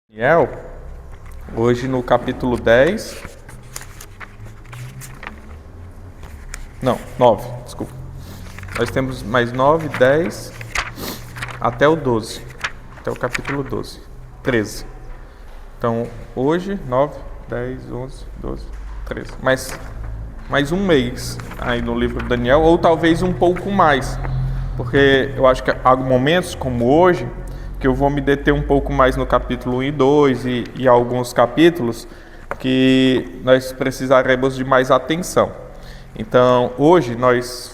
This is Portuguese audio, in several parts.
Daniel, hoje no capítulo 10, não, 9, desculpa. Nós temos mais 9, 10, até o 12, até o capítulo 12, 13. Então, hoje, 9, 10, 11, 12, 13. Mais um mês aí no livro de Daniel, ou talvez um pouco mais, porque eu acho que há momentos como hoje, que eu vou me deter um pouco mais no capítulo 1 e 2 e alguns capítulos que nós precisaremos de mais atenção. Então, hoje nós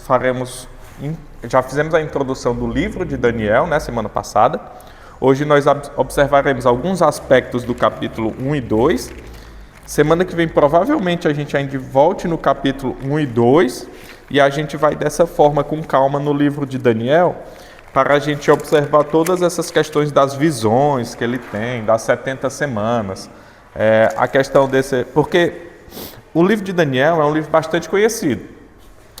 já fizemos a introdução do livro de Daniel, né, semana passada. Hoje nós observaremos alguns aspectos do capítulo 1 e 2. Semana que vem, provavelmente, a gente ainda volte no capítulo 1 e 2 e a gente vai dessa forma, com calma, no livro de Daniel, para a gente observar todas essas questões das visões que ele tem, das 70 semanas, a questão desse... Porque o livro de Daniel é um livro bastante conhecido.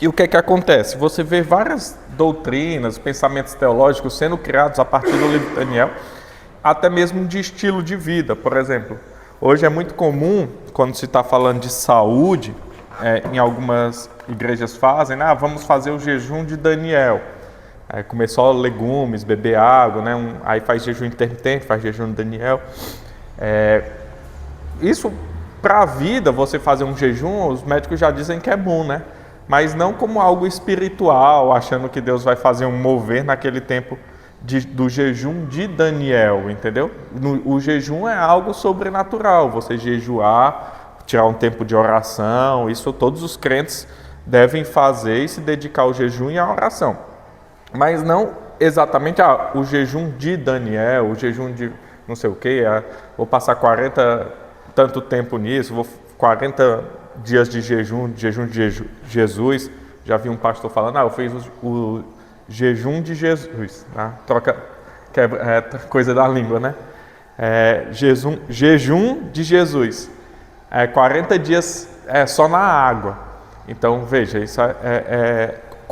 E o que é que acontece? Você vê várias doutrinas, pensamentos teológicos sendo criados a partir do livro de Daniel, até mesmo de estilo de vida. Por exemplo, hoje é muito comum, quando se está falando de saúde, em algumas igrejas fazem, vamos fazer o jejum de Daniel. Comer só legumes, beber água, né? Aí faz jejum intermitente, faz jejum de Daniel. Isso, para a vida, você fazer um jejum, os médicos já dizem que é bom, né? Mas não como algo espiritual, achando que Deus vai fazer um mover naquele tempo do jejum de Daniel, entendeu? O jejum é algo sobrenatural, você jejuar, tirar um tempo de oração, isso todos os crentes devem fazer e se dedicar ao jejum e à oração. Mas não exatamente o jejum de Daniel, o jejum de não sei o que, vou passar 40 tanto tempo nisso, 40 dias de jejum de Jesus. Já vi um pastor falando, eu fiz o jejum de Jesus, tá? Troca, que é coisa da língua, né? Jejum de Jesus, 40 dias só na água. Então veja, isso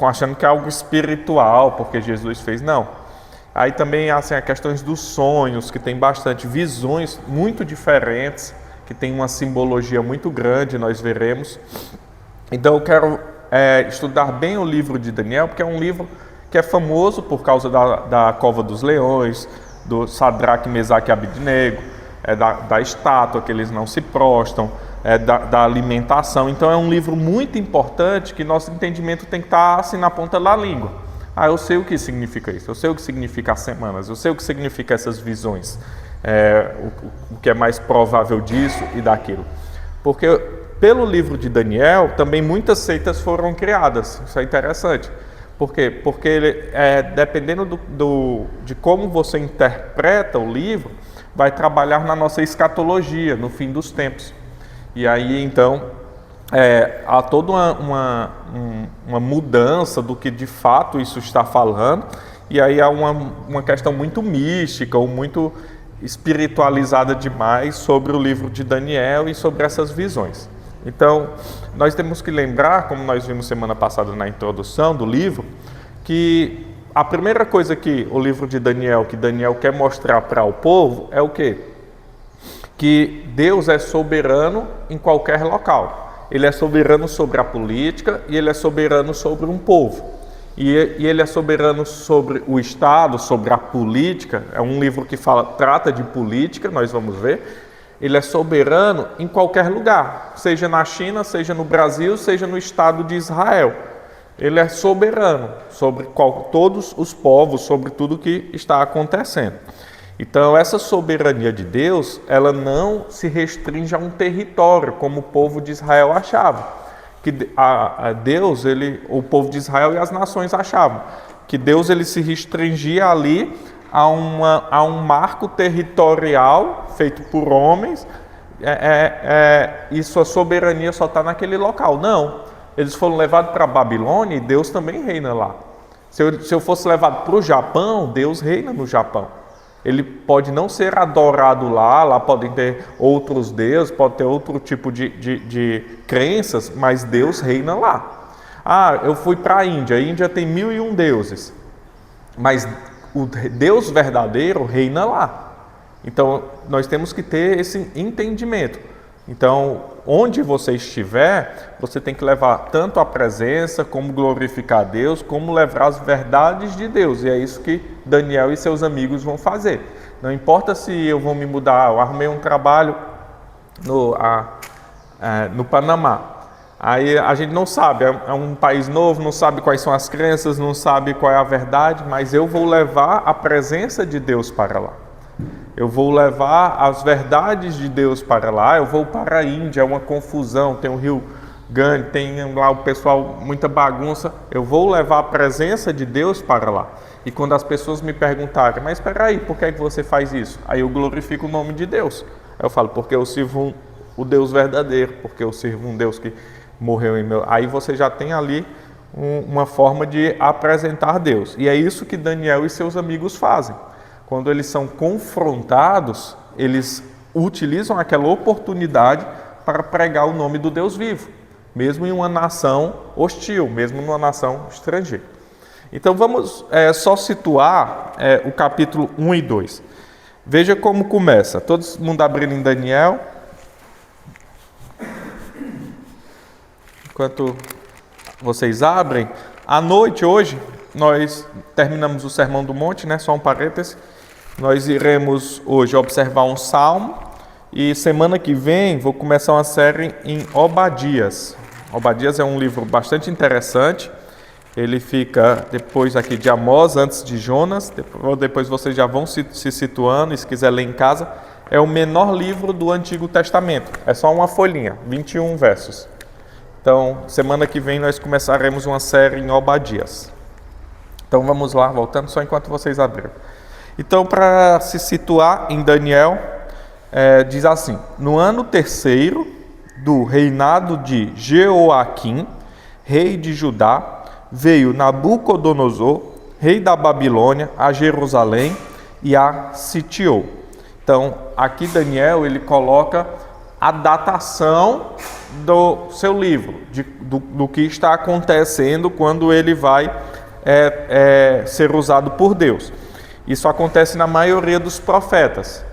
achando que é algo espiritual, porque Jesus fez, não. Aí também assim, as questões dos sonhos, que tem bastante visões muito diferentes, que tem uma simbologia muito grande, nós veremos. Então eu quero estudar bem o livro de Daniel, porque é um livro que é famoso por causa da cova dos leões, do Sadraque, Mesaque e Abednego, da estátua, que eles não se prostam, da alimentação. Então é um livro muito importante que nosso entendimento tem que estar assim na ponta da língua. Eu sei o que significa isso, eu sei o que significa as semanas, eu sei o que significa essas visões, o que é mais provável disso e daquilo. Porque pelo livro de Daniel também muitas seitas foram criadas, isso é interessante. Por quê? Porque ele, dependendo de como você interpreta o livro, vai trabalhar na nossa escatologia, no fim dos tempos. E aí, então, há toda uma mudança do que de fato isso está falando, e aí há uma questão muito mística ou muito espiritualizada demais sobre o livro de Daniel e sobre essas visões. Então, nós temos que lembrar, como nós vimos semana passada na introdução do livro, que a primeira coisa que o livro de Daniel, que Daniel quer mostrar para o povo, é o quê? Que Deus é soberano em qualquer local. Ele é soberano sobre a política e ele é soberano sobre um povo. E ele é soberano sobre o Estado, sobre a política. É um livro que trata de política, nós vamos ver. Ele é soberano em qualquer lugar, seja na China, seja no Brasil, seja no Estado de Israel. Ele é soberano sobre todos os povos, sobre tudo que está acontecendo. Então, essa soberania de Deus, ela não se restringe a um território, como o povo de Israel achava. Que Deus, o povo de Israel e as nações achavam que Deus ele se restringia ali a um marco territorial feito por homens, e sua soberania só está naquele local. Não, eles foram levados para a Babilônia e Deus também reina lá. Se eu fosse levado para o Japão, Deus reina no Japão. Ele pode não ser adorado lá podem ter outros deuses, pode ter outro tipo de crenças, mas Deus reina lá. Eu fui para a Índia tem 1001 deuses, mas o Deus verdadeiro reina lá. Então, nós temos que ter esse entendimento. Então, onde você estiver, você tem que levar tanto a presença, como glorificar a Deus, como levar as verdades de Deus. E é isso que Daniel e seus amigos vão fazer. Não importa se eu vou me mudar, eu arrumei um trabalho no Panamá. Aí a gente não sabe, é um país novo, não sabe quais são as crenças, não sabe qual é a verdade, mas eu vou levar a presença de Deus para lá. Eu vou levar as verdades de Deus para lá. Eu vou para a Índia, é uma confusão, tem o Rio Gange, tem lá o pessoal, muita bagunça. Eu vou levar a presença de Deus para lá. E quando as pessoas me perguntarem, mas espera aí, por que é que você faz isso? Aí eu glorifico o nome de Deus. Aí eu falo, porque eu sirvo o Deus verdadeiro, porque eu sirvo um Deus que morreu em meu... Aí você já tem ali uma forma de apresentar Deus. E é isso que Daniel e seus amigos fazem. Quando eles são confrontados, eles utilizam aquela oportunidade para pregar o nome do Deus vivo, mesmo em uma nação hostil, mesmo numa nação estrangeira. Então vamos só situar o capítulo 1 e 2. Veja como começa. Todo mundo abrindo em Daniel. Enquanto vocês abrem, à noite hoje, nós terminamos o Sermão do Monte, né? Só um parêntese. Nós iremos hoje observar um salmo e semana que vem vou começar uma série em Obadias. Obadias é um livro bastante interessante. Ele fica depois aqui de Amós, antes de Jonas. Depois vocês já vão se situando, e se quiser ler em casa. É o menor livro do Antigo Testamento. É só uma folhinha, 21 versos. Então, semana que vem nós começaremos uma série em Obadias. Então vamos lá, voltando só enquanto vocês abriram. Então, para se situar em Daniel, diz assim: no ano 3º do reinado de Jeoaquim, rei de Judá, veio Nabucodonosor, rei da Babilônia, a Jerusalém e a sitiou. Então, aqui Daniel ele coloca a datação do seu livro, do que está acontecendo quando ele vai ser usado por Deus. Isso acontece na maioria dos profetas.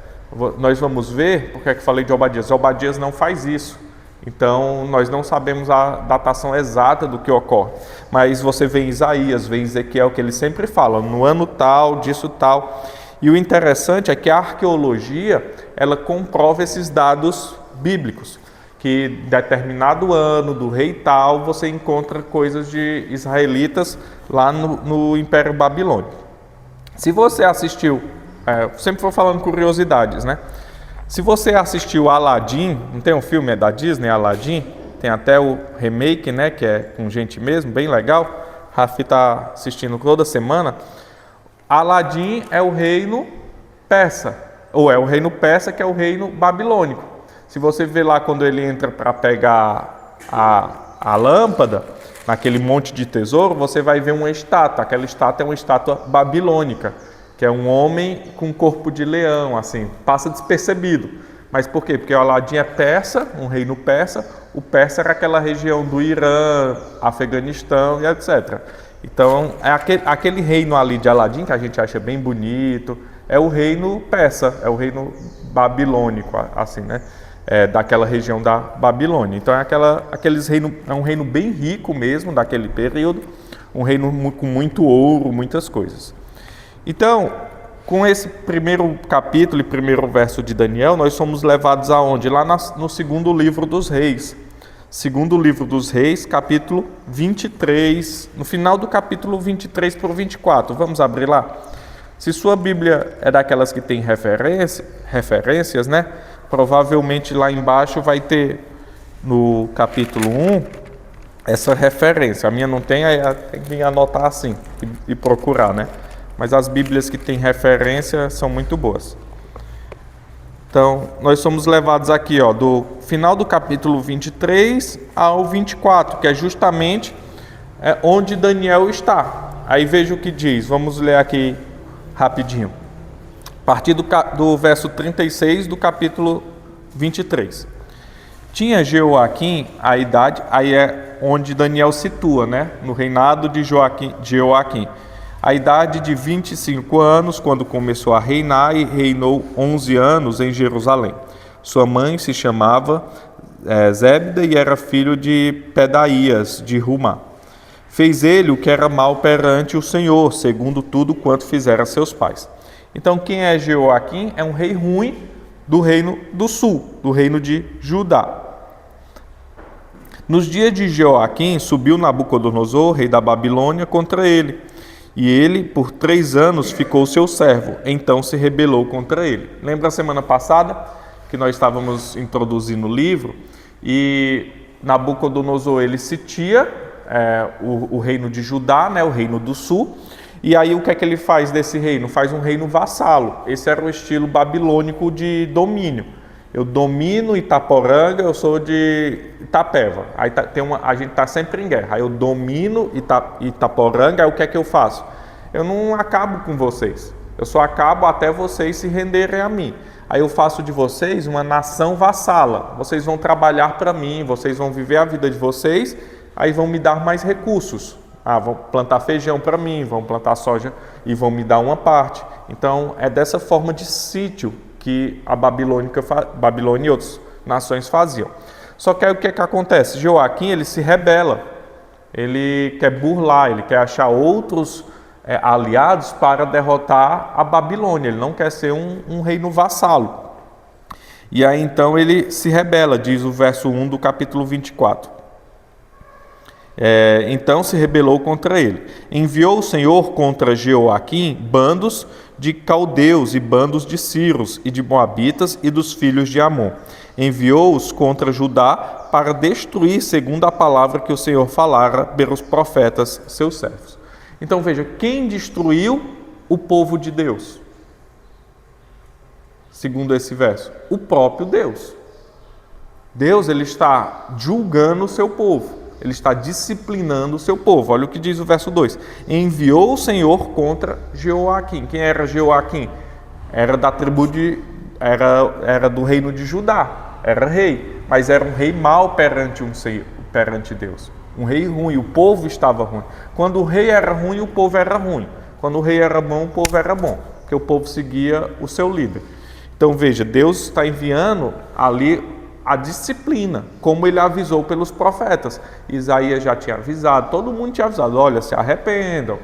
Nós vamos ver, porque é que falei de Obadias. Obadias não faz isso. Então, nós não sabemos a datação exata do que ocorre. Mas você vê em Isaías, vê em Ezequiel, que eles sempre falam, no ano tal, disso tal. E o interessante é que a arqueologia, ela comprova esses dados bíblicos. Que em determinado ano, do rei tal, você encontra coisas de israelitas lá no Império Babilônico. Se você assistiu, sempre vou falando curiosidades, né? Se você assistiu Aladdin, não tem um filme da Disney, Aladdin? Tem até o remake, né? Que é com gente mesmo, bem legal. Rafi está assistindo toda semana. Aladdin é o reino persa, ou é o reino persa que é o reino babilônico. Se você vê lá quando ele entra para pegar a lâmpada, naquele monte de tesouro, você vai ver uma estátua. Aquela estátua é uma estátua babilônica, que é um homem com corpo de leão, assim, passa despercebido. Mas por quê? Porque o Aladim é persa, um reino persa. O persa era aquela região do Irã, Afeganistão e etc. Então, é aquele reino ali de Aladim, que a gente acha bem bonito, é o reino persa, é o reino babilônico, assim, né? Daquela região da Babilônia. Então é um reino bem rico mesmo daquele período, um reino com muito ouro, muitas coisas. Então, com esse primeiro capítulo e primeiro verso de Daniel, nós somos levados aonde? Lá no segundo livro dos reis. Segundo livro dos reis, capítulo 23, no final do capítulo 23 para o 24. Vamos abrir lá? Se sua Bíblia é daquelas que tem referências, né? Provavelmente lá embaixo vai ter, no capítulo 1, essa referência. A minha não tem, aí tem que anotar assim e procurar, né? Mas as Bíblias que têm referência são muito boas. Então, nós somos levados aqui, ó, do final do capítulo 23 ao 24, que é justamente onde Daniel está. Aí veja o que diz, vamos ler aqui rapidinho. A partir do verso 36 do capítulo 23. Tinha Jeoaquim a idade, aí é onde Daniel situa, né? No reinado de Jeoaquim, a idade de 25 anos, quando começou a reinar, e reinou 11 anos em Jerusalém. Sua mãe se chamava Zébida e era filho de Pedaías, de Rumá. Fez ele o que era mal perante o Senhor, segundo tudo quanto fizera seus pais. Então, quem é Jeoaquim? É um rei ruim do reino do sul, do reino de Judá. Nos dias de Jeoaquim, subiu Nabucodonosor, rei da Babilônia, contra ele. E ele, por 3 anos, ficou seu servo. Então se rebelou contra ele. Lembra a semana passada que nós estávamos introduzindo o livro? E Nabucodonosor, ele sitia o reino de Judá, né, o reino do sul. E aí o que é que ele faz desse reino? Faz um reino vassalo. Esse era o estilo babilônico de domínio. Eu domino Itaporanga, eu sou de Itapeva. Aí a gente está sempre em guerra. Aí eu domino Itaporanga, aí o que é que eu faço? Eu não acabo com vocês. Eu só acabo até vocês se renderem a mim. Aí eu faço de vocês uma nação vassala. Vocês vão trabalhar para mim, vocês vão viver a vida de vocês, aí vão me dar mais recursos. Vão plantar feijão para mim, vão plantar soja e vão me dar uma parte. Então, é dessa forma de sítio que a Babilônia e outras nações faziam. Só que aí o que é que acontece? Jeoaquim, ele se rebela, ele quer burlar, ele quer achar outros aliados para derrotar a Babilônia, ele não quer ser um reino vassalo. E aí então ele se rebela, diz o verso 1 do capítulo 24. Então se rebelou contra ele. Enviou o Senhor contra Jeoaquim bandos de caldeus e bandos de sírios e de moabitas e dos filhos de Amon. Enviou-os contra Judá para destruir, segundo a palavra que o Senhor falara pelos profetas, seus servos. Então veja, quem destruiu o povo de Deus? Segundo esse verso, o próprio Deus. Deus, ele está julgando o seu povo. Ele está disciplinando o seu povo. Olha o que diz o verso 2. Enviou o Senhor contra Jeoaquim. Quem era Jeoaquim? Era da tribo era do reino de Judá. Era rei. Mas era um rei mau perante Deus. Um rei ruim. O povo estava ruim. Quando o rei era ruim, o povo era ruim. Quando o rei era bom, o povo era bom. Porque o povo seguia o seu líder. Então veja, Deus está enviando ali a disciplina, como ele avisou pelos profetas. Isaías já tinha avisado, todo mundo tinha avisado, olha, se arrependam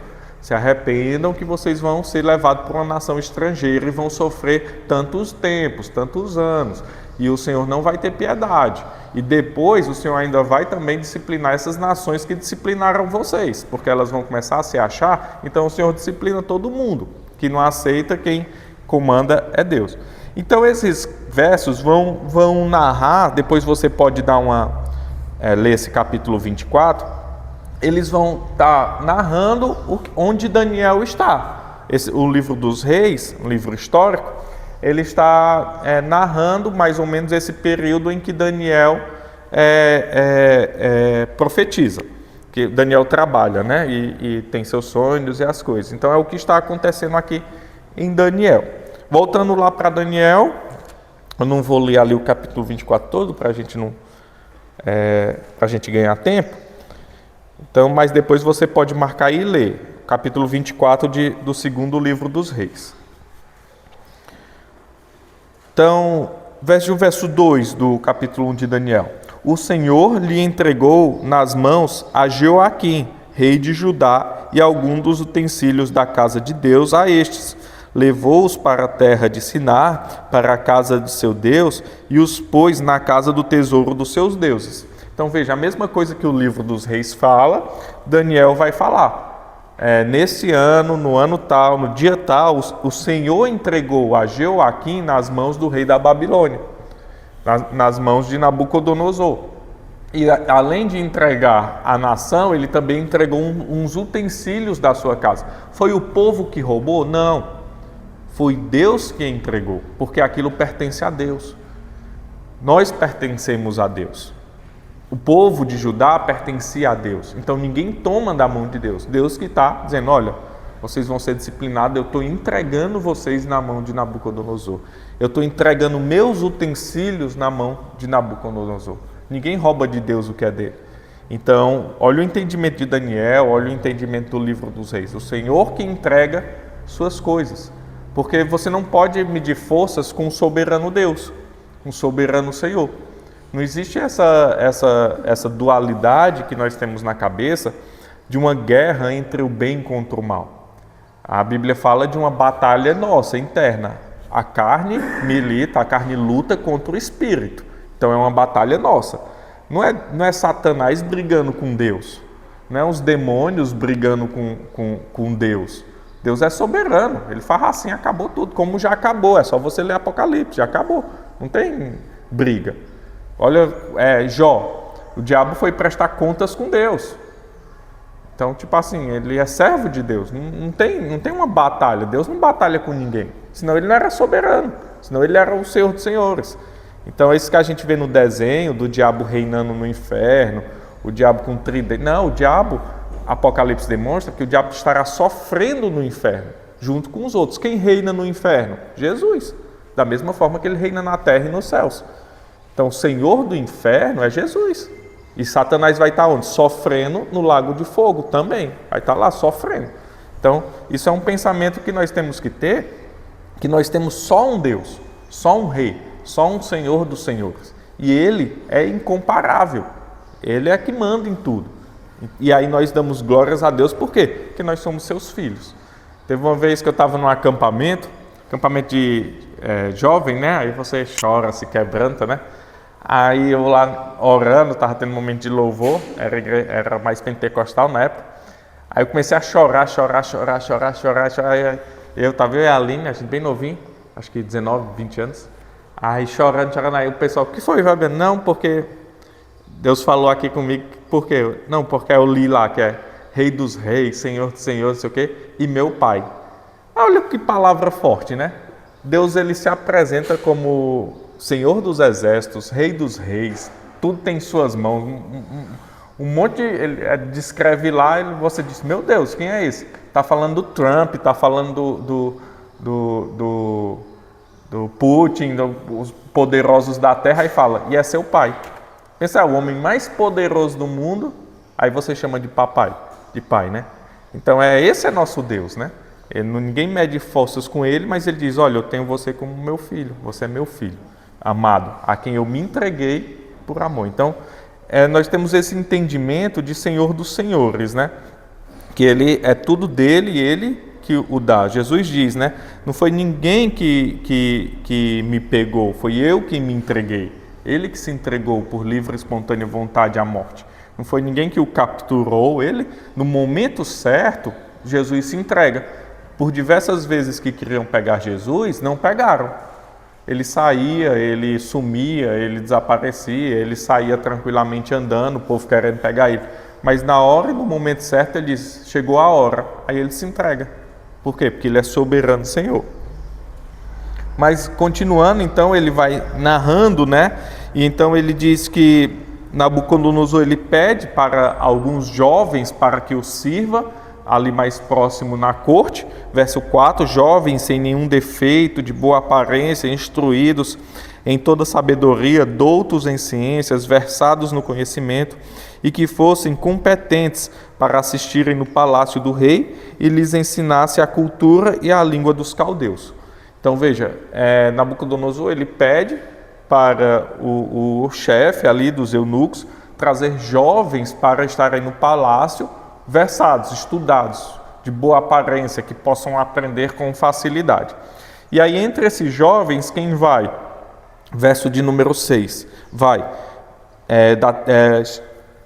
que vocês vão ser levados para uma nação estrangeira e vão sofrer tantos tempos, tantos anos, e o Senhor não vai ter piedade. E depois o Senhor ainda vai também disciplinar essas nações que disciplinaram vocês, porque elas vão começar a se achar, então o Senhor disciplina todo mundo, que não aceita, quem comanda é Deus. Então esses versos vão narrar, depois você pode dar ler esse capítulo 24, eles vão estar narrando onde Daniel está. O livro dos reis, um livro histórico, ele está narrando mais ou menos esse período em que Daniel profetiza, que Daniel trabalha, né? E tem seus sonhos e as coisas. Então é o que está acontecendo aqui em Daniel. Voltando lá para Daniel, eu não vou ler ali o capítulo 24 todo para a gente para a gente ganhar tempo. Então, mas depois você pode marcar e ler o capítulo 24 do segundo livro dos reis. Então, o verso 2 do capítulo 1 de Daniel. O Senhor lhe entregou nas mãos a Jeoaquim, rei de Judá, e alguns dos utensílios da casa de Deus a estes. Levou-os para a terra de Sinar, para a casa de seu Deus, e os pôs na casa do tesouro dos seus deuses. Então veja, a mesma coisa que o livro dos reis fala, Daniel vai falar. Nesse ano, no ano tal, no dia tal, o Senhor entregou a Jeoaquim nas mãos do rei da Babilônia, nas mãos de Nabucodonosor. E além de entregar a nação, ele também entregou uns utensílios da sua casa. Foi o povo que roubou? Não. Foi Deus que entregou, porque aquilo pertence a Deus. Nós pertencemos a Deus. O povo de Judá pertencia a Deus. Então ninguém toma da mão de Deus. Deus que está dizendo, olha, vocês vão ser disciplinados, eu estou entregando vocês na mão de Nabucodonosor. Eu estou entregando meus utensílios na mão de Nabucodonosor. Ninguém rouba de Deus o que é dele. Então, olha o entendimento de Daniel, olha o entendimento do livro dos reis. O Senhor que entrega suas coisas. Porque você não pode medir forças com o soberano Deus, com o soberano Senhor. Não existe essa dualidade que nós temos na cabeça de uma guerra entre o bem contra o mal. A Bíblia fala de uma batalha nossa, interna. A carne milita, a carne luta contra o espírito. Então é uma batalha nossa. Não é Satanás brigando com Deus. Não é os demônios brigando com Deus. Deus é soberano. Ele fala assim, acabou tudo. Como já acabou, é só você ler Apocalipse, já acabou. Não tem briga. Olha, Jó, o diabo foi prestar contas com Deus. Então, tipo assim, ele é servo de Deus. Não tem uma batalha. Deus não batalha com ninguém. Senão ele não era soberano. Senão ele era o Senhor dos Senhores. Então, é isso que a gente vê no desenho do diabo reinando no inferno, o diabo com tridente. Não, o diabo, Apocalipse demonstra que o diabo estará sofrendo no inferno, junto com os outros. Quem reina no inferno? Jesus. Da mesma forma que ele reina na terra e nos céus. Então, o Senhor do inferno é Jesus. E Satanás vai estar onde? Sofrendo no lago de fogo também. Vai estar lá sofrendo. Então, isso é um pensamento que nós temos que ter, que nós temos só um Deus, só um Rei, só um Senhor dos Senhores. E Ele é incomparável. Ele é que manda em tudo. E aí nós damos glórias a Deus. Por quê? Porque nós somos seus filhos. Teve uma vez que eu estava num acampamento de jovem, né? Aí você chora, se quebranta, né? Aí eu lá orando, estava tendo um momento de louvor, era mais pentecostal na época. Aí eu comecei a chorar. Eu estava eu e a Aline, a gente bem novinho, acho que 19, 20 anos. Aí chorando. Aí o pessoal, o que foi, Fabiano? Não, porque Deus falou aqui comigo, por quê? Não, porque eu li lá que é Rei dos Reis, Senhor dos Senhores, não sei o quê, e meu Pai. Olha que palavra forte, né? Deus, ele se apresenta como Senhor dos Exércitos, Rei dos Reis, tudo tem em suas mãos. Um monte, ele descreve lá e você diz, meu Deus, quem é esse? Está falando do Trump, está falando do Putin, dos poderosos da terra, e fala, e é seu pai. Pensa, o homem mais poderoso do mundo, aí você chama de papai, de pai, né? Então esse é nosso Deus, né? Ninguém mede forças com ele, mas ele diz, olha, eu tenho você como meu filho, você é meu filho, amado, a quem eu me entreguei por amor. Então, nós temos esse entendimento de Senhor dos Senhores, né? Que ele é tudo dele e ele que o dá. Jesus diz, né? Não foi ninguém que me pegou, foi eu que me entreguei. Ele que se entregou por livre e espontânea vontade à morte. Não foi ninguém que o capturou, ele, no momento certo, Jesus se entrega. Por diversas vezes que queriam pegar Jesus, não pegaram. Ele saía, ele sumia, ele desaparecia, ele saía tranquilamente andando, o povo querendo pegar ele. Mas na hora e no momento certo ele diz, chegou a hora, aí ele se entrega. Por quê? Porque ele é soberano Senhor. Mas continuando, então, ele vai narrando, né? E então ele diz que Nabucodonosor, ele pede para alguns jovens para que o sirva, ali mais próximo na corte, verso 4, jovens sem nenhum defeito, de boa aparência, instruídos em toda sabedoria, doutos em ciências, versados no conhecimento, e que fossem competentes para assistirem no palácio do rei e lhes ensinasse a cultura e a língua dos caldeus. Então veja, Nabucodonosor, ele pede para o chefe ali dos eunucos trazer jovens para estarem no palácio, versados, estudados, de boa aparência, que possam aprender com facilidade. E aí entre esses jovens, quem vai? Verso de número 6, vai,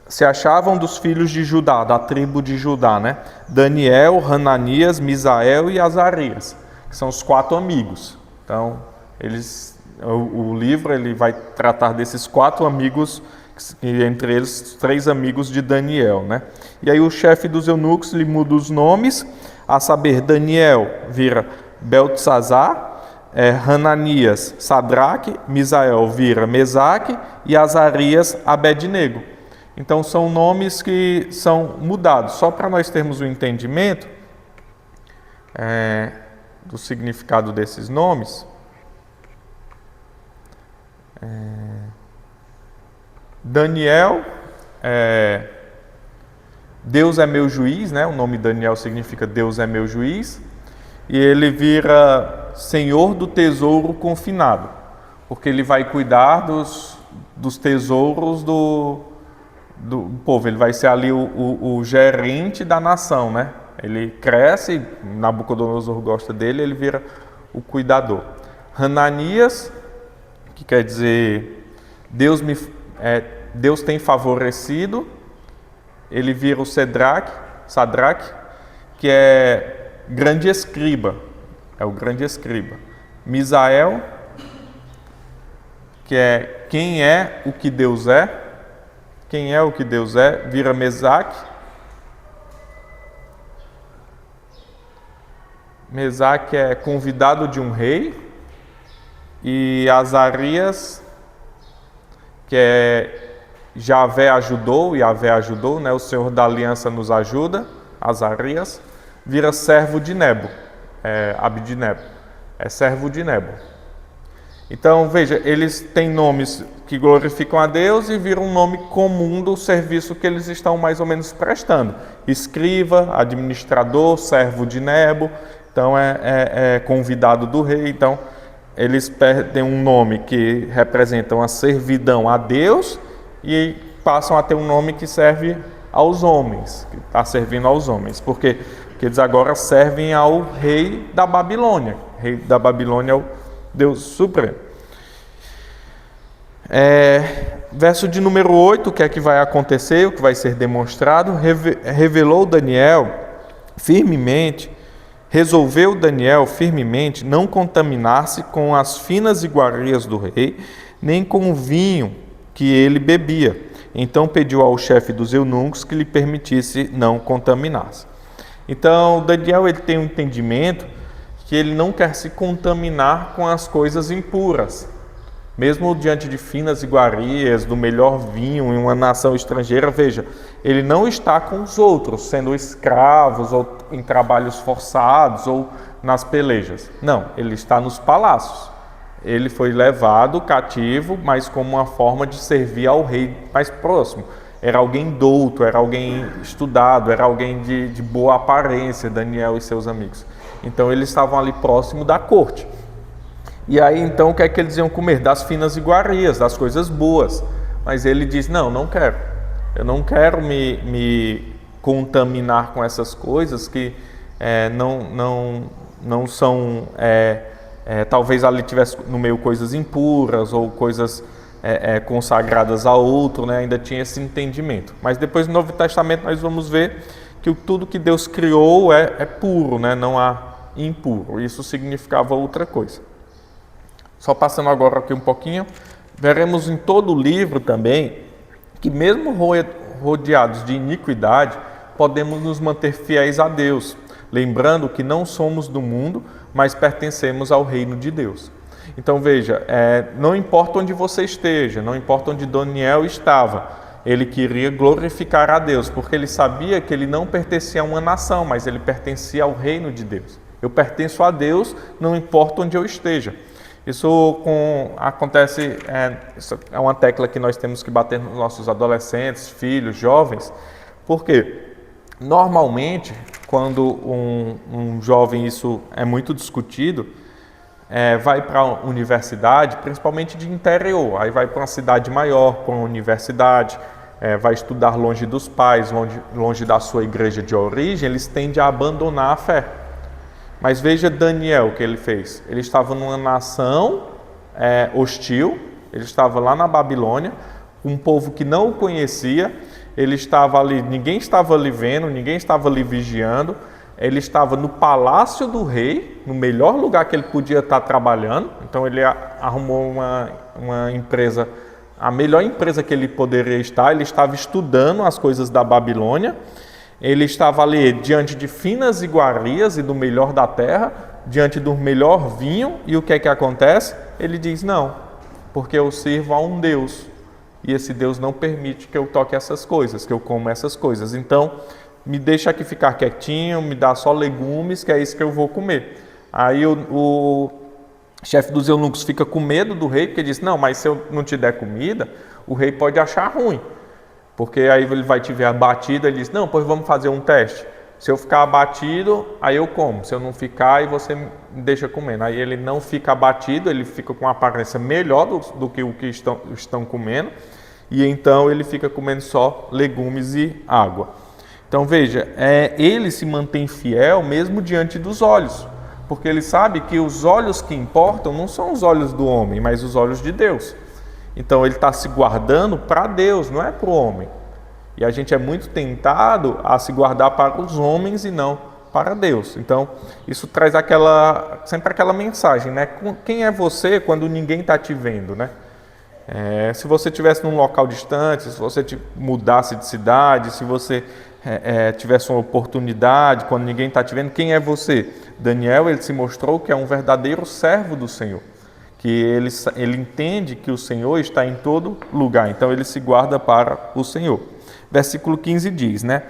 se achavam dos filhos de Judá, da tribo de Judá, né? Daniel, Hananias, Misael e Azarias, que são os 4 amigos. Então, o livro ele vai tratar desses 4 amigos, e entre eles 3 amigos de Daniel, né? E aí o chefe dos eunucos lhe muda os nomes, a saber, Daniel vira Beltesazar, Hananias, Sadraque, Misael vira Mesaque e Azarias, Abednego. Então são nomes que são mudados, só para nós termos o entendimento do significado desses nomes. Daniel Deus é meu juiz, né? O nome Daniel significa Deus é meu juiz. E ele vira senhor do tesouro confinado, porque ele vai cuidar dos tesouros do povo. Ele vai ser ali o gerente da nação, né? Ele cresce, Nabucodonosor gosta dele, ele vira o cuidador. Hananias, que quer dizer Deus tem favorecido, ele vira o Sadraque, que é grande escriba, é o grande escriba. Misael, que é quem é o que Deus é, vira Mesaque. Mesaque é convidado de um rei. E Azarias, que é Yahvé ajudou, né? O Senhor da Aliança nos ajuda. Azarias vira servo de Nebo, Abidnego, é servo de Nebo. Então, veja, eles têm nomes que glorificam a Deus e viram um nome comum do serviço que eles estão mais ou menos prestando. Escriba, administrador, servo de Nebo, então é convidado do rei. Então, eles perdem um nome que representa uma servidão a Deus e passam a ter um nome que serve aos homens, que está servindo aos homens. Por quê? Porque eles agora servem ao rei da Babilônia. O rei da Babilônia é o Deus Supremo. Verso de número 8, o que é que vai acontecer, o que vai ser demonstrado? Resolveu Daniel firmemente não contaminar-se com as finas iguarias do rei, nem com o vinho que ele bebia. Então pediu ao chefe dos eunucos que lhe permitisse não contaminar-se. Então Daniel ele tem um entendimento que ele não quer se contaminar com as coisas impuras. Mesmo diante de finas iguarias, do melhor vinho em uma nação estrangeira, veja, ele não está com os outros, sendo escravos ou em trabalhos forçados ou nas pelejas. Não, ele está nos palácios. Ele foi levado cativo, mas como uma forma de servir ao rei mais próximo. Era alguém douto, era alguém estudado, era alguém de boa aparência, Daniel e seus amigos. Então eles estavam ali próximo da corte. E aí então o que é que eles iam comer? Das finas iguarias, das coisas boas. Mas ele diz, não quero. Eu não quero me contaminar com essas coisas que não são... talvez ali tivesse no meio coisas impuras ou coisas consagradas a outro, né? Ainda tinha esse entendimento. Mas depois no Novo Testamento nós vamos ver que tudo que Deus criou é puro, né? Não há impuro. Isso significava outra coisa. Só passando agora aqui um pouquinho, veremos em todo o livro também que mesmo rodeados de iniquidade, podemos nos manter fiéis a Deus, lembrando que não somos do mundo, mas pertencemos ao reino de Deus. Então veja, não importa onde você esteja, não importa onde Daniel estava, ele queria glorificar a Deus, porque ele sabia que ele não pertencia a uma nação, mas ele pertencia ao reino de Deus. Eu pertenço a Deus, não importa onde eu esteja. Isso acontece, isso é uma tecla que nós temos que bater nos nossos adolescentes, filhos, jovens, porque normalmente, quando um jovem, isso é muito discutido, vai para a universidade, principalmente de interior, aí vai para uma cidade maior, para uma universidade, vai estudar longe dos pais, longe da sua igreja de origem, eles tendem a abandonar a fé. Mas veja Daniel, o que ele fez. Ele estava numa nação hostil, ele estava lá na Babilônia, um povo que não o conhecia, ele estava ali, ninguém estava ali vendo, ninguém estava ali vigiando, ele estava no palácio do rei, no melhor lugar que ele podia estar trabalhando, então ele arrumou uma empresa, a melhor empresa que ele poderia estar, ele estava estudando as coisas da Babilônia, ele estava ali diante de finas iguarias e do melhor da terra, diante do melhor vinho, e o que é que acontece? Ele diz, não, porque eu sirvo a um Deus, e esse Deus não permite que eu toque essas coisas, que eu coma essas coisas. Então, me deixa aqui ficar quietinho, me dá só legumes, que é isso que eu vou comer. Aí o chefe dos eunucos fica com medo do rei, porque diz, não, mas se eu não te der comida, o rei pode achar ruim. Porque aí ele vai te ver abatido, ele diz, não, pois vamos fazer um teste. Se eu ficar abatido, aí eu como. Se eu não ficar, aí você me deixa comendo. Aí ele não fica abatido, ele fica com uma aparência melhor do que o que estão comendo. E então ele fica comendo só legumes e água. Então veja, ele se mantém fiel mesmo diante dos olhos. Porque ele sabe que os olhos que importam não são os olhos do homem, mas os olhos de Deus. Então ele está se guardando para Deus, não é para o homem. E a gente é muito tentado a se guardar para os homens e não para Deus. Então, isso traz sempre aquela mensagem, né? Quem é você quando ninguém está te vendo, né? Se você estivesse num local distante, se você mudasse de cidade, se você tivesse uma oportunidade, quando ninguém está te vendo, quem é você? Daniel, ele se mostrou que é um verdadeiro servo do Senhor. Que ele entende que o Senhor está em todo lugar. Então, ele se guarda para o Senhor. Versículo 15 diz, né?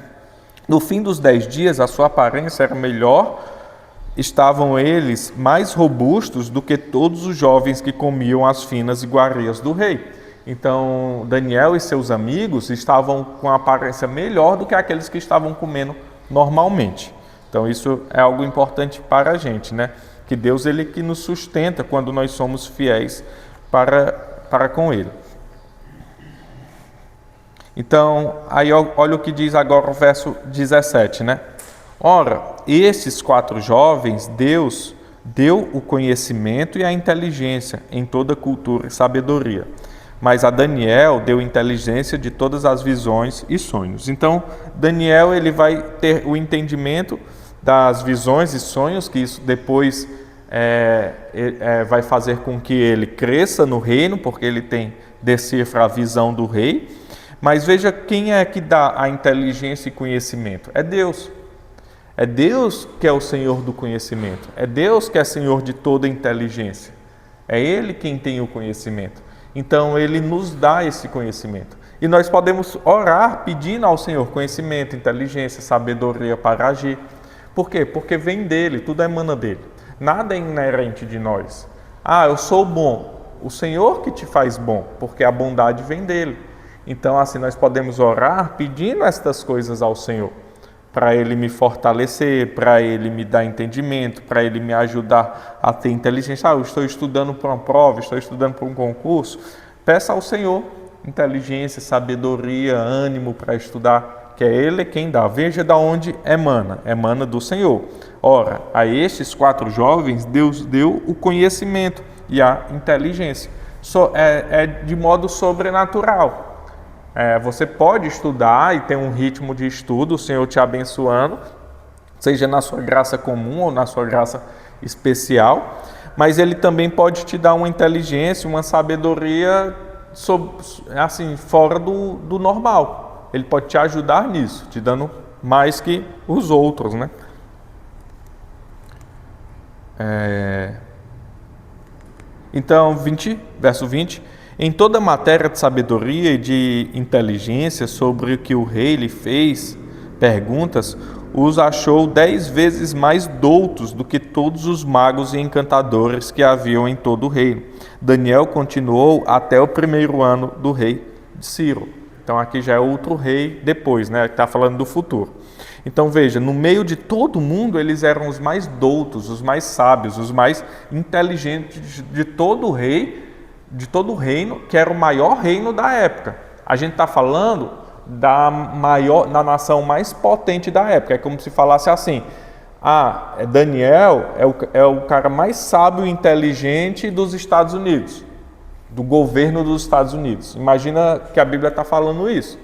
No fim dos 10 dias, a sua aparência era melhor, estavam eles mais robustos do que todos os jovens que comiam as finas iguarias do rei. Então, Daniel e seus amigos estavam com a aparência melhor do que aqueles que estavam comendo normalmente. Então, isso é algo importante para a gente, né? Que Deus, ele que nos sustenta quando nós somos fiéis para com Ele. Então, aí olha o que diz agora o verso 17, né? Ora, esses 4 jovens, Deus deu o conhecimento e a inteligência em toda cultura e sabedoria. Mas a Daniel deu inteligência de todas as visões e sonhos. Então, Daniel, ele vai ter o entendimento das visões e sonhos, que isso depois vai fazer com que ele cresça no reino, porque ele decifra a visão do rei. Mas veja quem é que dá a inteligência e conhecimento. É Deus. É Deus que é o Senhor do conhecimento. É Deus que é Senhor de toda inteligência. É Ele quem tem o conhecimento. Então, Ele nos dá esse conhecimento. E nós podemos orar pedindo ao Senhor conhecimento, inteligência, sabedoria para agir. Por quê? Porque vem dEle, tudo emana dEle. Nada é inerente de nós. Eu sou bom. O Senhor que te faz bom, porque a bondade vem dEle. Então, assim, nós podemos orar pedindo estas coisas ao Senhor, para Ele me fortalecer, para Ele me dar entendimento, para Ele me ajudar a ter inteligência. Eu estou estudando para uma prova, estou estudando para um concurso. Peça ao Senhor inteligência, sabedoria, ânimo para estudar, que é Ele quem dá. Veja de onde emana do Senhor. Ora, a estes 4 jovens, Deus deu o conhecimento e a inteligência. De modo sobrenatural. Você pode estudar e ter um ritmo de estudo, o Senhor te abençoando, seja na sua graça comum ou na sua graça especial, mas Ele também pode te dar uma inteligência, uma sabedoria assim, fora do normal. Ele pode te ajudar nisso, te dando mais que os outros, né? Então, verso 20... Em toda matéria de sabedoria e de inteligência sobre o que o rei lhe fez perguntas, os achou 10 vezes mais doutos do que todos os magos e encantadores que haviam em todo o reino. Daniel continuou até o 1º ano do rei Ciro. Então aqui já é outro rei depois, né? Está falando do futuro. Então veja, no meio de todo mundo eles eram os mais doutos, os mais sábios, os mais inteligentes de todo o rei, de todo o reino, que era o maior reino da época. A gente está falando da nação mais potente da época. É como se falasse assim: Daniel é o cara mais sábio e inteligente dos Estados Unidos, do governo dos Estados Unidos. Imagina que a Bíblia está falando isso.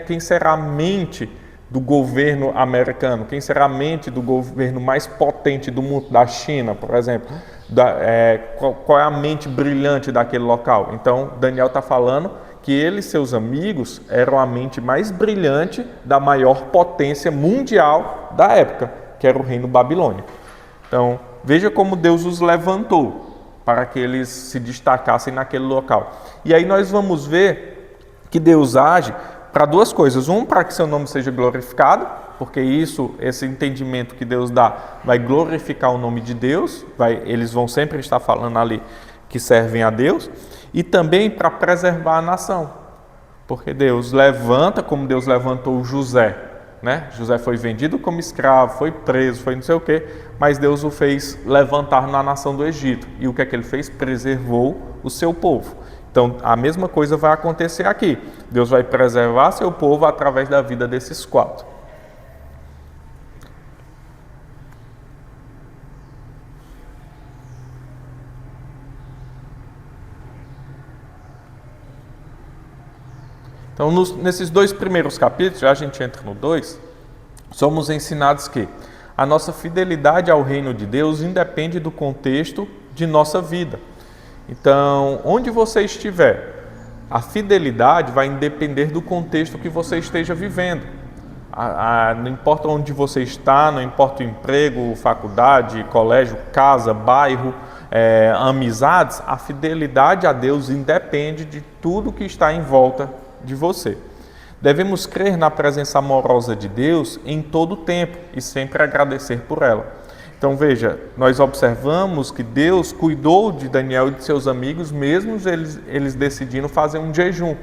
Quem será a mente do governo americano? Quem será a mente do governo mais potente do mundo, da China, por exemplo? Qual é a mente brilhante daquele local? Então, Daniel está falando que ele e seus amigos eram a mente mais brilhante da maior potência mundial da época, que era o reino babilônico. Então, veja como Deus os levantou para que eles se destacassem naquele local. E aí nós vamos ver que Deus age para 2 coisas. Para que seu nome seja glorificado, porque esse entendimento que Deus dá vai glorificar o nome de Deus, eles vão sempre estar falando ali que servem a Deus, e também para preservar a nação. Porque Deus levanta, como Deus levantou José, né? José foi vendido como escravo, foi preso, foi não sei o quê, mas Deus o fez levantar na nação do Egito. E o que é que ele fez? Preservou o seu povo. Então, a mesma coisa vai acontecer aqui. Deus vai preservar seu povo através da vida desses 4. Então, nesses 2 primeiros capítulos, já a gente entra no 2, somos ensinados que a nossa fidelidade ao reino de Deus independe do contexto de nossa vida. Então, onde você estiver, a fidelidade vai depender do contexto que você esteja vivendo. Não importa onde você está, não importa o emprego, faculdade, colégio, casa, bairro, amizades, a fidelidade a Deus independe de tudo que está em volta de você. Devemos crer na presença amorosa de Deus em todo o tempo e sempre agradecer por ela. Então veja, nós observamos que Deus cuidou de Daniel e de seus amigos, mesmo eles decidindo fazer um jejum.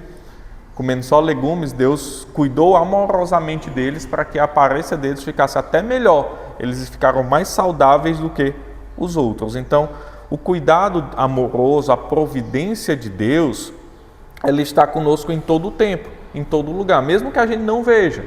Comendo só legumes, Deus cuidou amorosamente deles para que a aparência deles ficasse até melhor. Eles ficaram mais saudáveis do que os outros. Então, o cuidado amoroso, a providência de Deus, ela está conosco em todo o tempo, em todo lugar, mesmo que a gente não veja,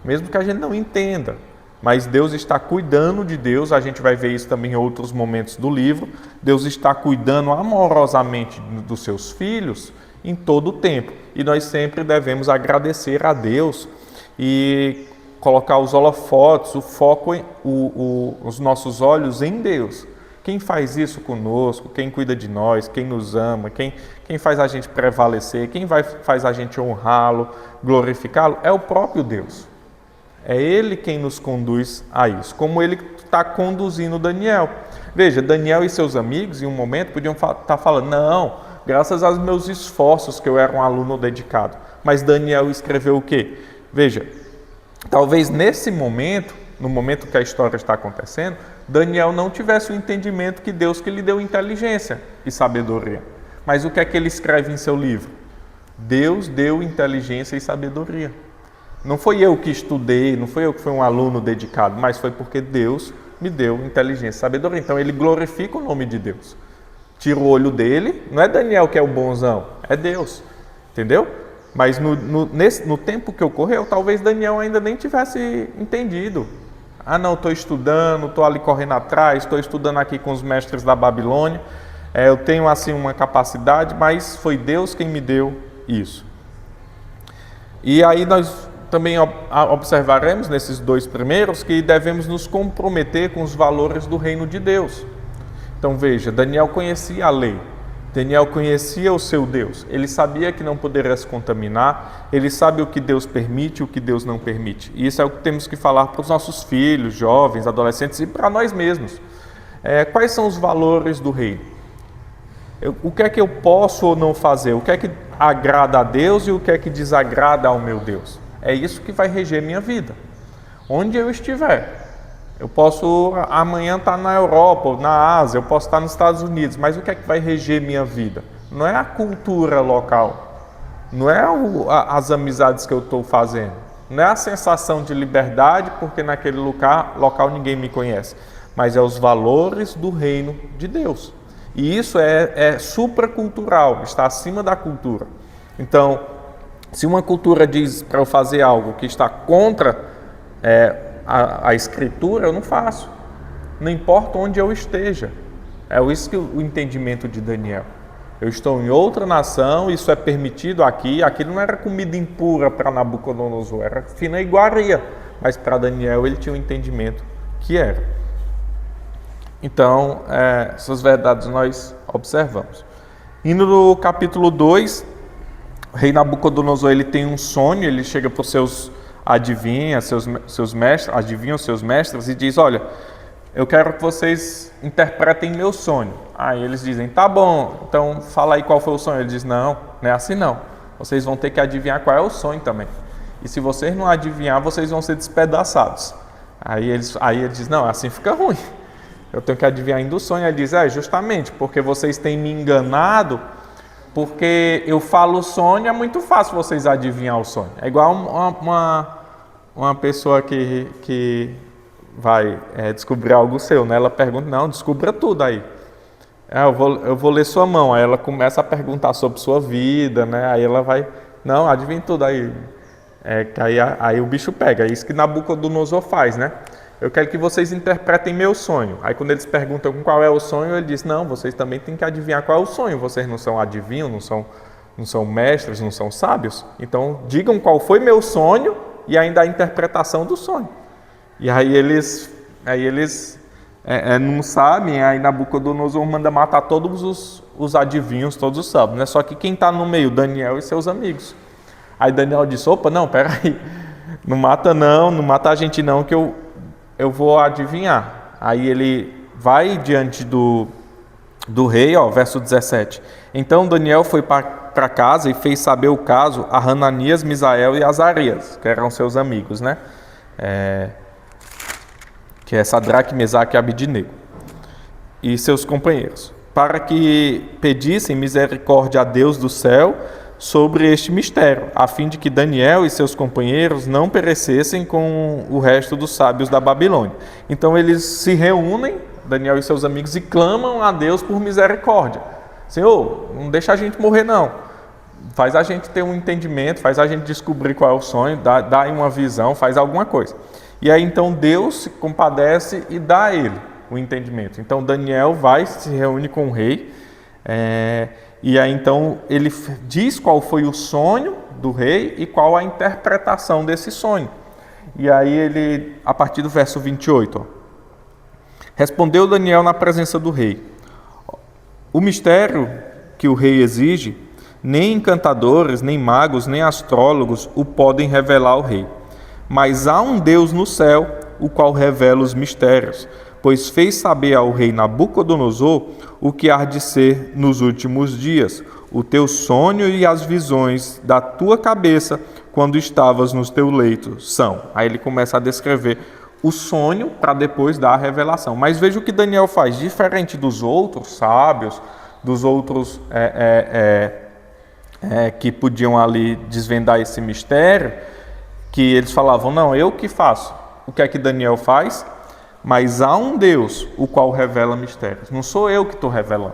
mesmo que a gente não entenda, mas Deus está cuidando de Deus, a gente vai ver isso também em outros momentos do livro, Deus está cuidando amorosamente dos seus filhos em todo o tempo, e nós sempre devemos agradecer a Deus e colocar os holofotes, o foco, os nossos olhos em Deus. Quem faz isso conosco, quem cuida de nós, quem nos ama, quem faz a gente prevalecer, quem faz a gente honrá-lo, glorificá-lo, é o próprio Deus. É Ele quem nos conduz a isso, como Ele está conduzindo Daniel. Veja, Daniel e seus amigos, em um momento, podiam estar falando, não, graças aos meus esforços que eu era um aluno dedicado. Mas Daniel escreveu o quê? Veja, talvez nesse momento, no momento que a história está acontecendo, Daniel não tivesse o entendimento que Deus que lhe deu inteligência e sabedoria. Mas o que é que ele escreve em seu livro? Deus deu inteligência e sabedoria. Não foi eu que estudei, não foi eu que fui um aluno dedicado, mas foi porque Deus me deu inteligência e sabedoria. Então ele glorifica o nome de Deus. Tira o olho dele, não é Daniel que é o bonzão, é Deus. Entendeu? Mas no tempo que ocorreu, talvez Daniel ainda nem tivesse entendido. Ah, não, estou estudando, estou ali correndo atrás, estou estudando aqui com os mestres da Babilônia. Eu tenho assim uma capacidade, mas foi Deus quem me deu isso. E aí nós também observaremos nesses 2 primeiros que devemos nos comprometer com os valores do reino de Deus. Então veja, Daniel conhecia a lei. Daniel conhecia o seu Deus, ele sabia que não poderia se contaminar, ele sabe o que Deus permite e o que Deus não permite. E isso é o que temos que falar para os nossos filhos, jovens, adolescentes e para nós mesmos. Quais são os valores do reino? O que é que eu posso ou não fazer? O que é que agrada a Deus e o que é que desagrada ao meu Deus? É isso que vai reger minha vida. Onde eu estiver. Eu posso amanhã estar na Europa, ou na Ásia, eu posso estar nos Estados Unidos, mas o que é que vai reger minha vida? Não é a cultura local, não é as amizades que eu estou fazendo, não é a sensação de liberdade, porque naquele local ninguém me conhece, mas é os valores do reino de Deus. E isso é supracultural, está acima da cultura. Então, se uma cultura diz para eu fazer algo que está contra a escritura, eu não faço. Não importa onde eu esteja. É isso que o entendimento de Daniel. Eu estou em outra nação, isso é permitido aqui. Aquilo não era comida impura para Nabucodonosor, era fina iguaria. Mas para Daniel ele tinha um entendimento que era. Então, essas verdades nós observamos. Indo no capítulo 2, o rei Nabucodonosor ele tem um sonho, ele chega para os seus seus mestres e diz, olha, eu quero que vocês interpretem meu sonho. Aí eles dizem, tá bom, então fala aí qual foi o sonho. Ele diz, não é assim não. Vocês vão ter que adivinhar qual é o sonho também. E se vocês não adivinhar, vocês vão ser despedaçados. Aí ele diz, não, assim fica ruim. Eu tenho que adivinhar ainda o sonho. Ele diz, justamente, porque vocês têm me enganado Porque eu falo o sonho, é muito fácil vocês adivinhar o sonho. É igual uma pessoa que vai descobrir algo seu, né? Ela pergunta, não, descubra tudo aí. Eu vou ler sua mão. Aí ela começa a perguntar sobre sua vida, né? Aí ela vai, não, adivinha tudo aí. Aí o bicho pega. É isso que Nabucodonosor faz, né? Eu quero que vocês interpretem meu sonho. Aí quando eles perguntam qual é o sonho, ele diz, não, vocês também têm que adivinhar qual é o sonho. Vocês não são adivinhos, não são mestres, não são sábios. Então digam qual foi meu sonho e ainda a interpretação do sonho. E aí eles não sabem, aí Nabucodonosor manda matar todos os adivinhos, todos os sábios, né? Só que quem está no meio, Daniel e seus amigos. Aí Daniel disse, opa, não, peraí, não mata a gente não, que eu vou adivinhar. Aí ele vai diante do rei, verso 17. Então Daniel foi para casa e fez saber o caso a Hananias, Misael e Azarias, que eram seus amigos, né? Que é Sadraque, Mesaque e Abidnego, e seus companheiros, para que pedissem misericórdia a Deus do céu sobre este mistério, a fim de que Daniel e seus companheiros não perecessem com o resto dos sábios da Babilônia. Então eles se reúnem, Daniel e seus amigos, e clamam a Deus por misericórdia. Senhor, não deixa a gente morrer não. Faz a gente ter um entendimento, faz a gente descobrir qual é o sonho, dá uma visão, faz alguma coisa. E aí então Deus se compadece e dá a ele o entendimento. Então Daniel vai, se reúne com o rei, e aí então ele diz qual foi o sonho do rei e qual a interpretação desse sonho. E aí ele, a partir do verso 28, respondeu Daniel na presença do rei: o mistério que o rei exige, nem encantadores, nem magos, nem astrólogos o podem revelar ao rei. Mas há um Deus no céu, o qual revela os mistérios, pois fez saber ao rei Nabucodonosor o que há de ser nos últimos dias, o teu sonho e as visões da tua cabeça quando estavas no teu leito são. Aí ele começa a descrever o sonho para depois dar a revelação. Mas veja o que Daniel faz, diferente dos outros sábios, dos outros que podiam ali desvendar esse mistério, que eles falavam, não, eu que faço. O que é que Daniel faz? Mas há um Deus, o qual revela mistérios. Não sou eu que estou revelando.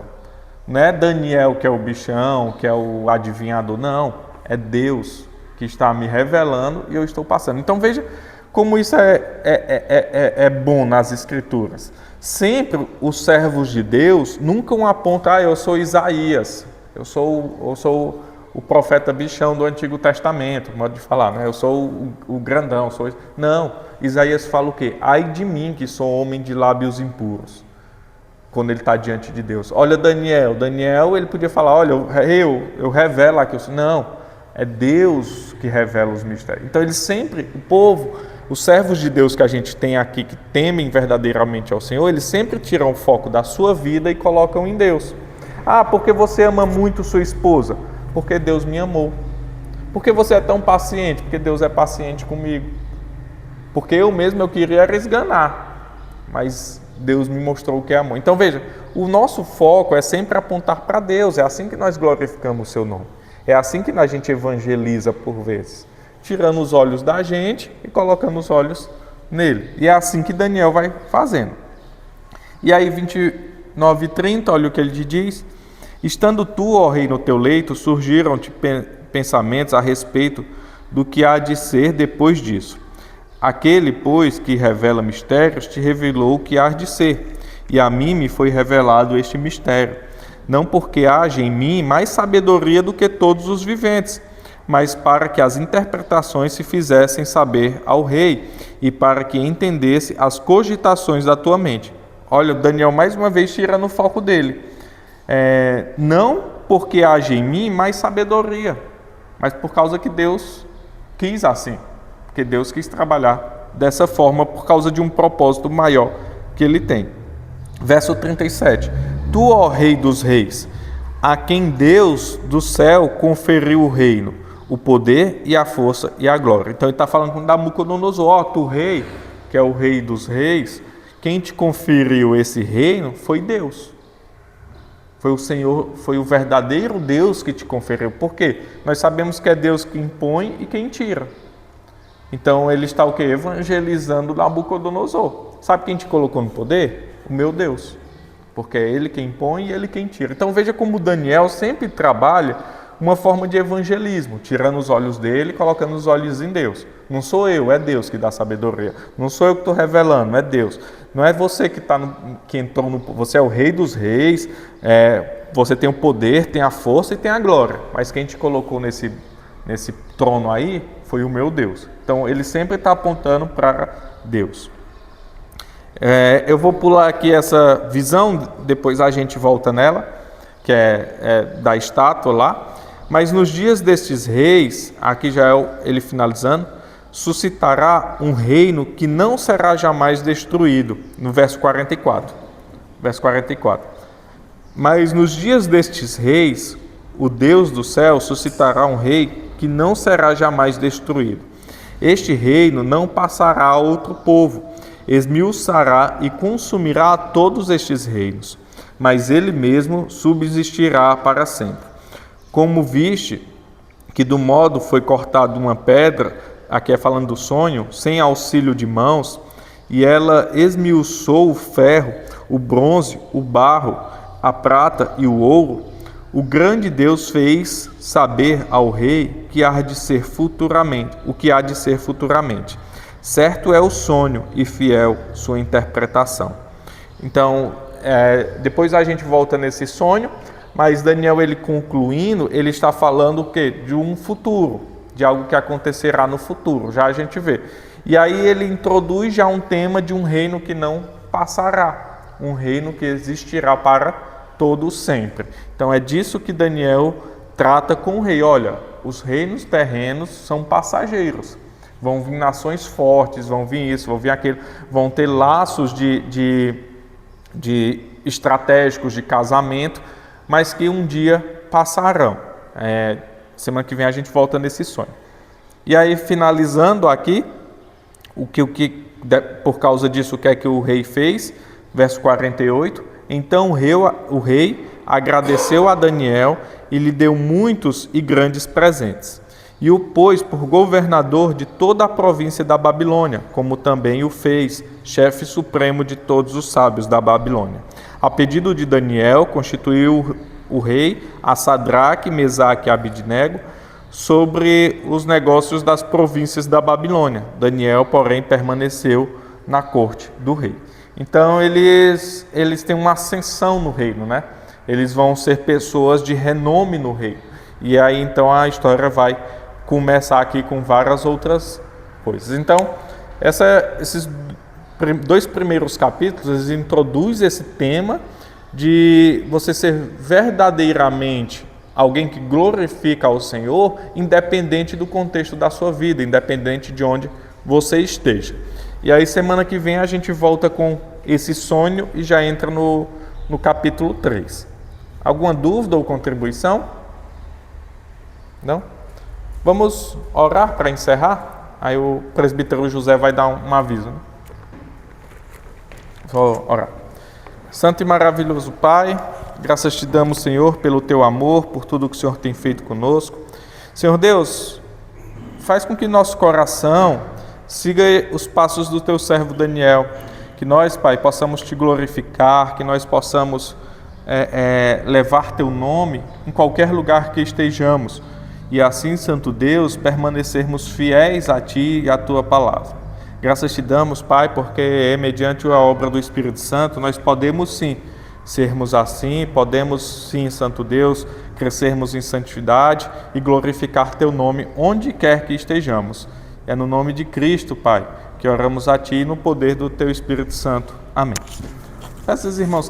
Não é Daniel que é o bichão, que é o adivinhador. Não, é Deus que está me revelando e eu estou passando. Então veja como isso é bom nas Escrituras. Sempre os servos de Deus nunca apontam, eu sou Isaías, eu sou o profeta bichão do Antigo Testamento, modo de falar, né? Eu sou o grandão. Não, Isaías fala o quê? Ai de mim que sou homem de lábios impuros, quando ele está diante de Deus. Olha Daniel ele podia falar, olha, eu revelo aqui. Não, é Deus que revela os mistérios. Então ele sempre, o povo, os servos de Deus que a gente tem aqui, que temem verdadeiramente ao Senhor, eles sempre tiram o foco da sua vida e colocam em Deus. Ah, porque você ama muito sua esposa? Porque Deus me amou. Porque você é tão paciente? Porque Deus é paciente comigo. Porque eu queria esganar, mas Deus me mostrou o que é amor. Então veja, o nosso foco é sempre apontar para Deus. É assim que nós glorificamos o seu nome. É assim que a gente evangeliza por vezes, tirando os olhos da gente e colocando os olhos nele. E é assim que Daniel vai fazendo. E aí 29 e 30, olha o que ele diz: estando tu, ó rei, no teu leito, surgiram-te pensamentos a respeito do que há de ser depois disso. Aquele, pois, que revela mistérios, te revelou o que há de ser, e a mim me foi revelado este mistério. Não porque haja em mim mais sabedoria do que todos os viventes, mas para que as interpretações se fizessem saber ao rei, e para que entendesse as cogitações da tua mente. Olha, Daniel mais uma vez tira no foco dele. Não porque haja em mim mais sabedoria, mas por causa que Deus quis assim, porque Deus quis trabalhar dessa forma por causa de um propósito maior que ele tem. Verso 37: tu, ó rei dos reis, a quem Deus do céu conferiu o reino, o poder e a força e a glória. Então ele está falando com Nabucodonosor, tu rei, que é o rei dos reis, quem te conferiu esse reino foi Deus. Foi o Senhor, foi o verdadeiro Deus que te conferiu. Por quê? Nós sabemos que é Deus que impõe e quem tira. Então ele está o quê? Evangelizando Nabucodonosor. Sabe quem te colocou no poder? O meu Deus. Porque é ele quem põe e ele quem tira. Então veja como Daniel sempre trabalha uma forma de evangelismo, tirando os olhos dele e colocando os olhos em Deus. Não sou eu, é Deus que dá sabedoria. Não sou eu que estou revelando, é Deus. Não é você que entrou no... Você é o rei dos reis, você tem o poder, tem a força e tem a glória. Mas quem te colocou nesse trono aí foi o meu Deus. Então ele sempre está apontando para Deus. Eu vou pular aqui essa visão, depois a gente volta nela, que é da estátua lá. Mas nos dias destes reis, aqui já é ele finalizando, suscitará um reino que não será jamais destruído, no verso 44. Verso 44. Mas nos dias destes reis, o Deus do céu suscitará um rei que não será jamais destruído. Este reino não passará a outro povo, esmiuçará e consumirá todos estes reinos, mas ele mesmo subsistirá para sempre. Como viste que do modo foi cortada uma pedra, aqui é falando do sonho, sem auxílio de mãos, e ela esmiuçou o ferro, o bronze, o barro, a prata e o ouro, o grande Deus fez saber ao rei que há de ser futuramente, o que há de ser futuramente. Certo é o sonho e fiel sua interpretação. Então, depois a gente volta nesse sonho, mas Daniel, ele concluindo, ele está falando o quê? De um futuro, de algo que acontecerá no futuro, já a gente vê. E aí ele introduz já um tema de um reino que não passará, um reino que existirá para todo sempre. Então é disso que Daniel trata com o rei. Olha, os reinos terrenos são passageiros. Vão vir nações fortes, vão vir isso, vão vir aquilo, vão ter laços de estratégicos de casamento, mas que um dia passarão. Semana que vem a gente volta nesse sonho. E aí, finalizando aqui, por causa disso, o que é que o rei fez? Verso 48. Então o rei agradeceu a Daniel e lhe deu muitos e grandes presentes. E o pôs por governador de toda a província da Babilônia, como também o fez chefe supremo de todos os sábios da Babilônia. A pedido de Daniel, constituiu o rei a Sadraque, Mesaque e Abidnego sobre os negócios das províncias da Babilônia. Daniel, porém, permaneceu na corte do rei. Então, eles têm uma ascensão no reino, né? Eles vão ser pessoas de renome no reino. E aí, então, a história vai começar aqui com várias outras coisas. Então, esses dois primeiros capítulos, eles introduzem esse tema de você ser verdadeiramente alguém que glorifica ao Senhor, independente do contexto da sua vida, independente de onde você esteja. E aí, semana que vem, a gente volta com esse sonho e já entra no capítulo 3. Alguma dúvida ou contribuição? Não? Vamos orar para encerrar? Aí o presbítero José vai dar um aviso. Né? Vou orar. Santo e maravilhoso Pai, graças te damos, Senhor, pelo teu amor, por tudo que o Senhor tem feito conosco. Senhor Deus, faz com que nosso coração siga os passos do teu servo Daniel, que nós, Pai, possamos te glorificar, que nós possamos levar teu nome em qualquer lugar que estejamos, e assim, Santo Deus, permanecermos fiéis a ti e à tua palavra. Graças te damos, Pai, porque mediante a obra do Espírito Santo nós podemos sim sermos assim, podemos sim, Santo Deus, crescermos em santidade e glorificar teu nome onde quer que estejamos. É no nome de Cristo, Pai, que oramos a ti no poder do teu Espírito Santo. Amém. Peço aos irmãos